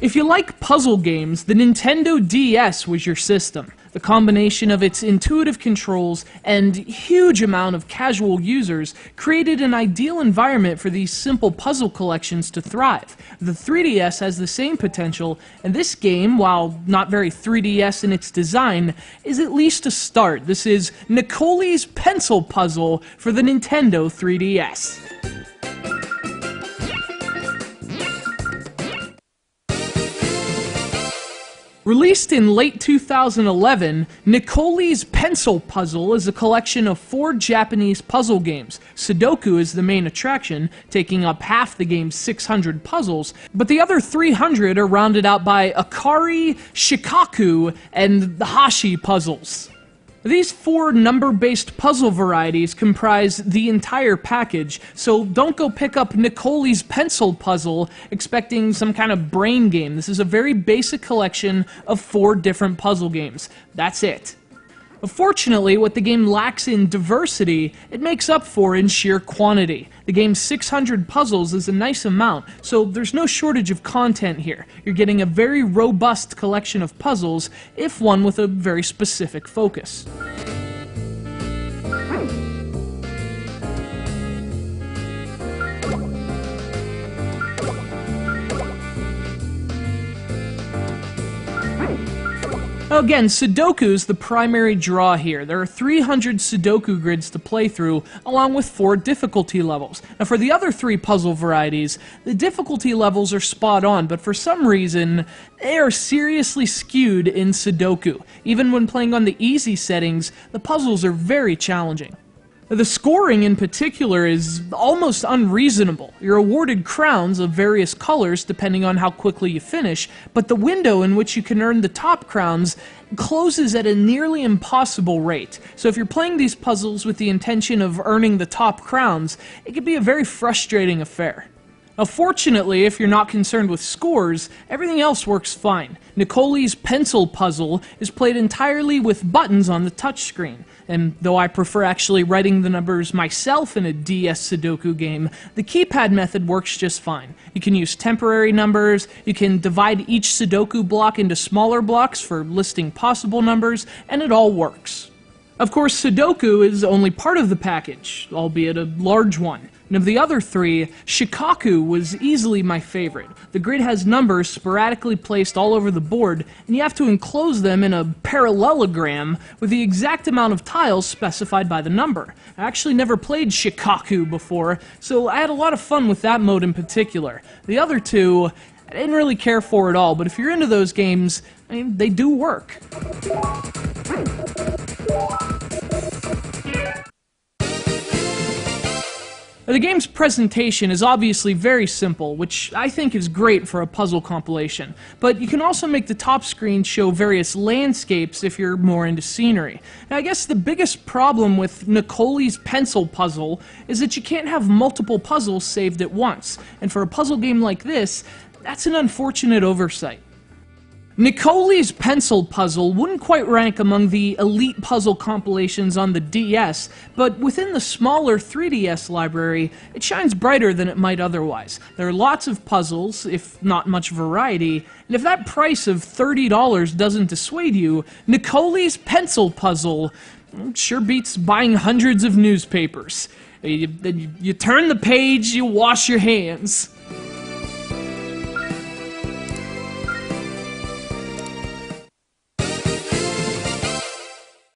If you like puzzle games, the Nintendo DS was your system. The combination of its intuitive controls and huge amount of casual users created an ideal environment for these simple puzzle collections to thrive. The 3DS has the same potential, and this game, while not very 3DS in its design, is at least a start. This is NIKOLI'S Pencil Puzzle for the Nintendo 3DS. Released in late 2011, NIKOLI'S Pencil Puzzle is a collection of 4 Japanese puzzle games. Sudoku is the main attraction, taking up half the game's 600 puzzles, but the other 300 are rounded out by Akari, Shikaku, and the Hashi puzzles. These 4 number-based puzzle varieties comprise the entire package, so don't go pick up NIKOLI'S Pencil Puzzle expecting some kind of brain game. This is a very basic collection of 4 different puzzle games. That's it. Fortunately, what the game lacks in diversity, it makes up for in sheer quantity. The game's 600 puzzles is a nice amount, so there's no shortage of content here. You're getting a very robust collection of puzzles, if one with a very specific focus. Again, Sudoku is the primary draw here. There are 300 Sudoku grids to play through, along with 4 difficulty levels. Now for the other 3 puzzle varieties, the difficulty levels are spot on, but for some reason, they are seriously skewed in Sudoku. Even when playing on the easy settings, the puzzles are very challenging. The scoring in particular is almost unreasonable. You're awarded crowns of various colors depending on how quickly you finish, but the window in which you can earn the top crowns closes at a nearly impossible rate. So if you're playing these puzzles with the intention of earning the top crowns, it can be a very frustrating affair. Now, fortunately, if you're not concerned with scores, everything else works fine. NIKOLI'S Pencil Puzzle is played entirely with buttons on the touchscreen, and though I prefer actually writing the numbers myself in a DS Sudoku game, the keypad method works just fine. You can use temporary numbers, you can divide each Sudoku block into smaller blocks for listing possible numbers, and it all works. Of course, Sudoku is only part of the package, albeit a large one. And of the other 3, Shikaku was easily my favorite. The grid has numbers sporadically placed all over the board, and you have to enclose them in a parallelogram with the exact amount of tiles specified by the number. I actually never played Shikaku before, so I had a lot of fun with that mode in particular. The other 2, I didn't really care for at all, but if you're into those games, I mean, they do work. The game's presentation is obviously very simple, which I think is great for a puzzle compilation, but you can also make the top screen show various landscapes if you're more into scenery. Now, I guess the biggest problem with NIKOLI'S Pencil Puzzle is that you can't have multiple puzzles saved at once, and for a puzzle game like this, that's an unfortunate oversight. NIKOLI'S Pencil Puzzle wouldn't quite rank among the elite puzzle compilations on the DS, but within the smaller 3DS library, it shines brighter than it might otherwise. There are lots of puzzles, if not much variety, and if that price of $30 doesn't dissuade you, NIKOLI'S Pencil Puzzle sure beats buying hundreds of newspapers. You turn the page, you wash your hands.